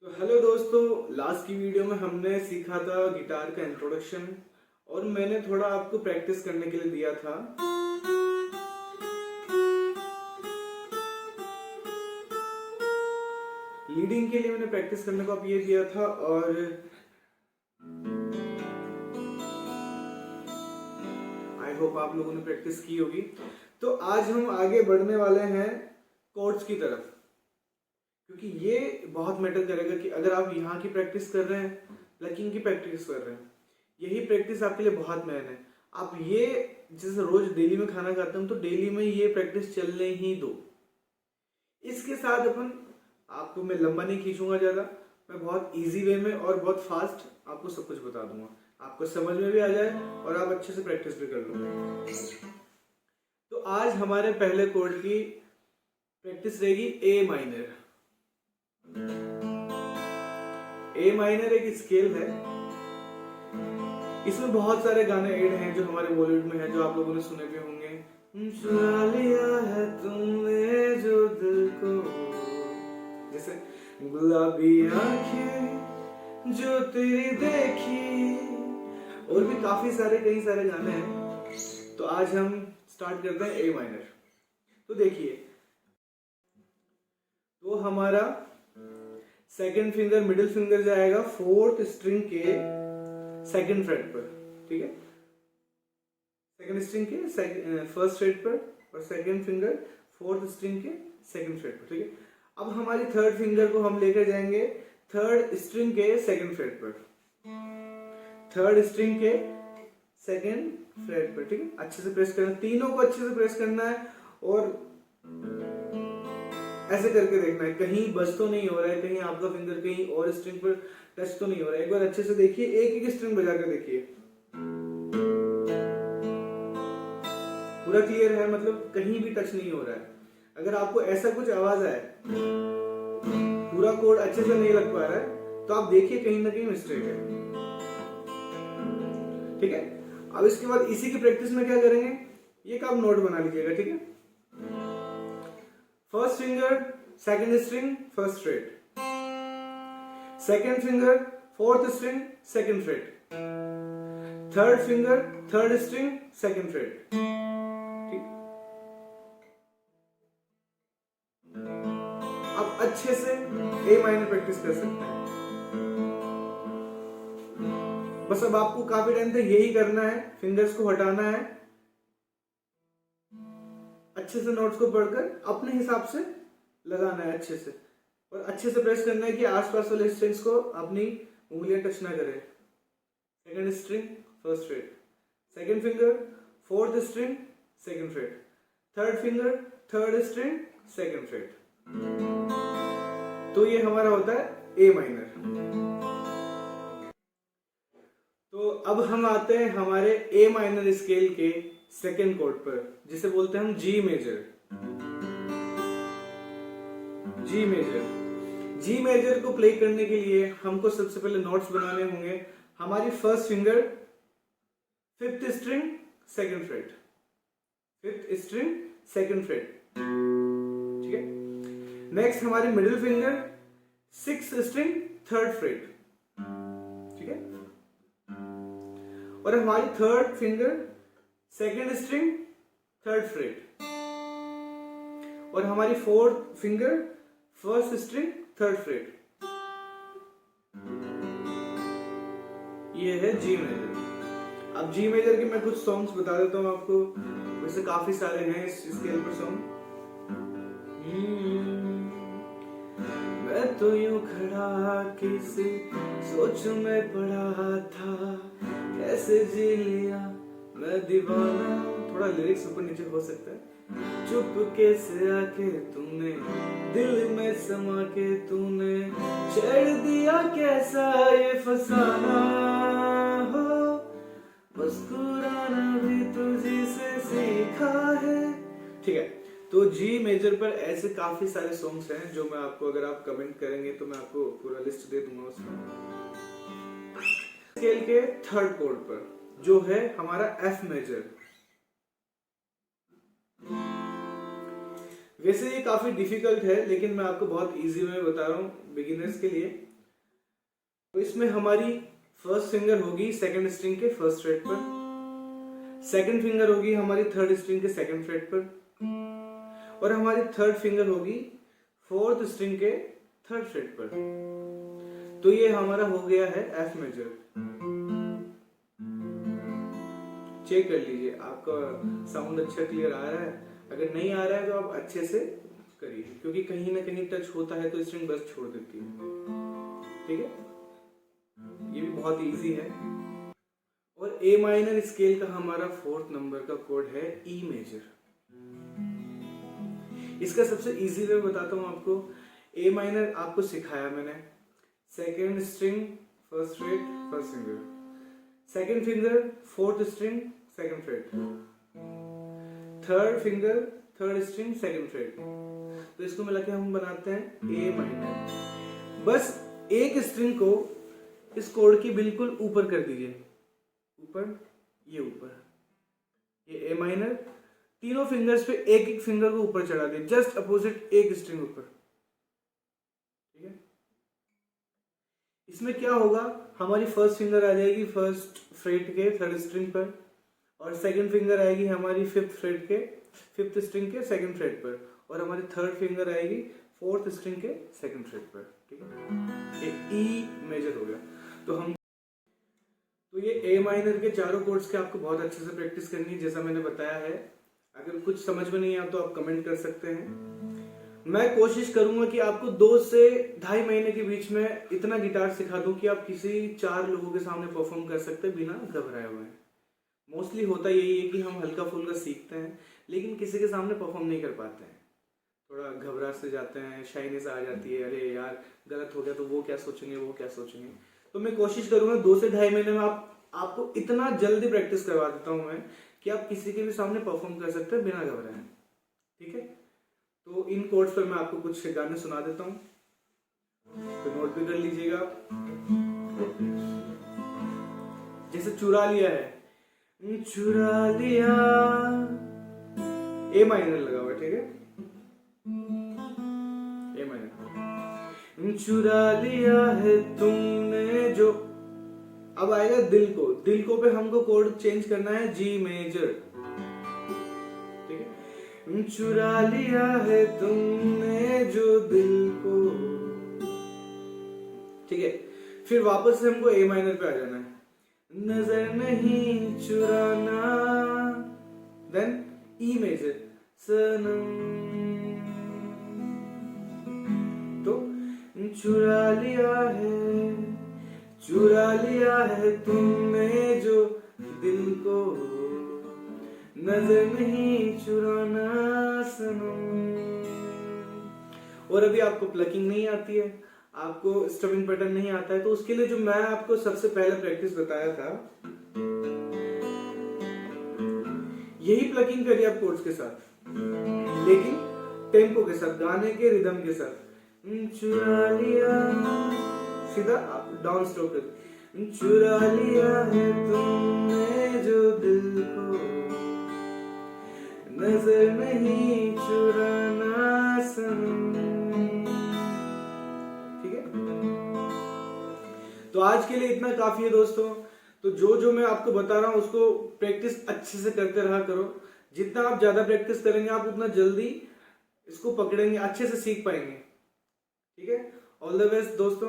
तो हेलो दोस्तों, लास्ट की वीडियो में हमने सीखा था गिटार का इंट्रोडक्शन और मैंने थोड़ा आपको प्रैक्टिस करने के लिए दिया था। लीडिंग के लिए मैंने प्रैक्टिस करने को आप ये दिया था और आई होप आप लोगों ने प्रैक्टिस की होगी। तो आज हम आगे बढ़ने वाले हैं कोर्ड्स की तरफ, क्योंकि ये बहुत मैटर करेगा कि अगर आप यहाँ की प्रैक्टिस कर रहे हैं, प्लकिंग की प्रैक्टिस कर रहे हैं, यही प्रैक्टिस आपके लिए बहुत मेन है। आप ये जैसे रोज डेली में खाना खाते हैं तो डेली में ये प्रैक्टिस चलने ही दो। इसके साथ अपन आपको मैं लंबा नहीं खींचूंगा ज़्यादा, मैं बहुत इजी वे में और बहुत फास्ट आपको सब कुछ बता दूंगा, आपको समझ में भी आ जाए और आप अच्छे से प्रैक्टिस भी कर लो। तो आज हमारे पहले कोर्ड की प्रैक्टिस रहेगी ए माइनर। ए माइनर एक स्केल है, इसमें बहुत सारे गाने ऐड हैं जो हमारे बॉलीवुड में है, जो आप लोगों ने सुने भी होंगे। चुरा लिया है तुमने जो दिल को, जैसे गुलाबी आंखें जो तेरी देखी, और भी काफी सारे कई सारे गाने हैं। तो आज हम स्टार्ट करते हैं ए माइनर। तो देखिए, तो हमारा सेकंड फिंगर मिडिल फिंगर जाएगा फोर्थ स्ट्रिंग के सेकंड फ्रेट पर, ठीक है, सेकंड स्ट्रिंग के फर्स्ट फ्रेट पर, और सेकंड फिंगर फोर्थ स्ट्रिंग के सेकंड फ्रेट पर, ठीक है। अब हमारी थर्ड फिंगर को हम लेकर जाएंगे थर्ड स्ट्रिंग के सेकंड फ्रेट पर, थर्ड स्ट्रिंग के सेकंड फ्रेट पर, ठीक है। अच्छे से प्रेस करना, तीनों को अच्छे से प्रेस करना है और ऐसे करके देखना है कहीं बज तो नहीं हो रहा है, कहीं आपका फिंगर कहीं और स्ट्रिंग पर टच तो नहीं हो रहा है। एक बार अच्छे से देखिए, एक एक स्ट्रिंग बजा कर देखिए, पूरा क्लियर है, मतलब कहीं भी टच नहीं हो रहा है। अगर आपको ऐसा कुछ आवाज आए, पूरा कोड अच्छे से नहीं लग पा रहा है, तो आप देखिए कहीं ना कहीं मिस्टेक है, ठीक है। अब इसके बाद इसी की प्रैक्टिस में क्या करेंगे, ये का आप नोट बना लीजिएगा, ठीक है। First finger second string first freight, second finger fourth string second freight, third finger third string second freight, ठीक। आप अच्छे से ए माइनर प्रैक्टिस कर सकते हैं। बस अब आपको काफी टाइम तक यही करना है, फिंगर्स को हटाना है, अच्छे से नोट्स को पढ़कर अपने हिसाब से लगाना है अच्छे से, और अच्छे से प्रेस करना है कि आसपास वाले स्ट्रिंग्स को अपनी उंगलियां टच ना करें। Second string first freight, second finger fourth string second freight, third finger third string second freight. तो ये हमारा होता है ए माइनर। तो अब हम आते हैं हमारे ए माइनर स्केल के सेकंड कोड पर, जिसे बोलते हैं हम G major. G major, G major को प्ले करने के लिए हमको सबसे पहले नोट्स बनाने होंगे। हमारी first finger fifth string second freight, fifth string second freight, ठीक है। नेक्स्ट हमारी middle finger sixth string third freight, ठीक है। और हमारी third finger second string third freight, और हमारी fourth finger first string third freight. ये है जी मेजर। अब जी मेजर के मैं कुछ सॉन्ग्स बता देता हूँ आपको, वैसे काफी सारे हैं इस स्केल पर सॉन्ग। मैं तो यूं खड़ा किसी सोच में पड़ा था, कैसे जी लिया मैं दीवाना। थोड़ा लिरिक्स ऊपर नीचे हो सकता है। चुप कैसे आके तूने दिल में समा के तूने छेड़ दिया कैसा ये फसाना हो, मुस्कुराना भी तुझी से सीखा है, ठीक है। तो जी मेजर पर ऐसे काफी सारे सॉन्ग्स हैं जो मैं आपको, अगर आप कमेंट करेंगे तो मैं आपको पूरा लिस्ट दे दूंगा उसमें। स्केल के थर्ड कोड पर जो है हमारा एफ मेजर। वैसे ये काफी डिफिकल्ट है, लेकिन मैं आपको बहुत इजी में बता रहा हूँ बिगिनर्स के लिए। तो इसमें हमारी फर्स्ट फिंगर होगी सेकंड स्ट्रिंग के फर्स्ट फ्रेट पर, सेकंड फिंगर होगी हमारी थर्ड स्ट्रिंग के सेकंड फ्रेट पर, और हमारी थर्ड फिंगर होगी फोर्थ स्ट्रिंग के थर्ड फ्रेट पर। तो ये हमारा हो गया है एफ मेजर। चेक कर लीजिए आपका साउंड अच्छा क्लियर आ रहा है। अगर नहीं आ रहा है तो आप अच्छे से करिए, क्योंकि कहीं ना कहीं टच होता है तो स्ट्रिंग बस छोड़ देती है। ठीक है, ये भी बहुत इजी है। और ए माइनर स्केल का हमारा फोर्थ नंबर का कोड है ई मेजर। इसका सबसे इजी वे बताता हूं आपको। ए माइनर आपको सिखाया मैंने, second string first freight first finger, second finger fourth string second freight, third finger third string second freight. तो इसको मिला के हम बनाते हैं ए माइनर। बस एक स्ट्रिंग को इस कोड की बिल्कुल ऊपर कर दीजिए, ऊपर, ये ए माइनर, तीनों फिंगर्स पे एक एक फिंगर को ऊपर चढ़ा दे, जस्ट अपोजिट एक स्ट्रिंग ऊपर। ठीक है, इसमें क्या होगा, हमारी फर्स्ट फिंगर आ जाएगी फर्स्ट फ्रेट के थर्ड स्ट्रिंग पर, और सेकंड फिंगर आएगी हमारी फिफ्थ फ्रेट के फिफ्थ स्ट्रिंग के सेकंड फ्रेट पर, और हमारी थर्ड फिंगर आएगी फोर्थ स्ट्रिंग के सेकंड फ्रेट पर। ठीक है, ये ई मेजर हो गया। तो ये ए माइनर के चारों कोड्स के आपको बहुत अच्छे से प्रैक्टिस करनी है, जैसा मैंने बताया है। अगर कुछ समझ में नहीं आया तो आप कमेंट कर सकते हैं। मैं कोशिश करूंगा कि आपको 2 से ढाई महीने के बीच में इतना गिटार सिखा दूं कि आप किसी 4 लोगों के सामने परफॉर्म कर सकते हैं बिना घबराए हुए। मोस्टली होता यही है कि हम हल्का फुल्का सीखते हैं लेकिन किसी के सामने परफॉर्म नहीं कर पाते हैं, थोड़ा घबरा से जाते हैं, शाइनेस आ जाती है, अरे यार गलत हो गया तो वो क्या सोचेंगे वो क्या सोचेंगे। तो मैं कोशिश करूंगा 2 से ढाई महीने में आपको इतना जल्दी प्रैक्टिस करवा देता हूं मैं कि आप किसी के भी सामने परफॉर्म कर सकते हैं बिना घबराए। ठीक है, तो इन कोड्स पर मैं आपको कुछ गाने सुना देता हूं, तो नोट भी कर लीजिएगा। जैसे चुरा लिया है, चुरा लिया, ए माइनर लगा हुआ। ठीक है, ए माइनर, चुरा लिया है तुमने जो, अब आएगा दिल को पे हमको कोड चेंज करना है जी मेजर। ठीक है, चुरा लिया है तुमने जो दिल को। ठीक है, फिर वापस से हमको ए माइनर पे आ जाना है, नजर नहीं चुराना, देन ई मेजर सनम। तो चुरा लिया है तुमने जो दिल को, नजर नहीं चुराना सनम। और अभी आपको प्लकिंग नहीं आती है, आपको स्टमिंग पैटर्न नहीं आता है, तो उसके लिए जो मैं आपको सबसे पहले प्रैक्टिस बताया था, यही प्लकिंग करिए आप कोर्ड्स के साथ, लेकिन टेम्पो के साथ, गाने के रिदम के साथ। चुरा लिया, सीधा आप डाउन स्ट्रोक कर, चुरा लिया है तुमने जो दिल को, नजर नहीं चुराना सनम। ठीक है, तो आज के लिए इतना काफी है दोस्तों। तो जो मैं आपको बता रहा हूं उसको प्रैक्टिस अच्छे से करते रहा करो। जितना आप ज्यादा प्रैक्टिस करेंगे आप उतना जल्दी इसको पकड़ेंगे, अच्छे से सीख पाएंगे। ठीक है, ऑल द बेस्ट दोस्तों।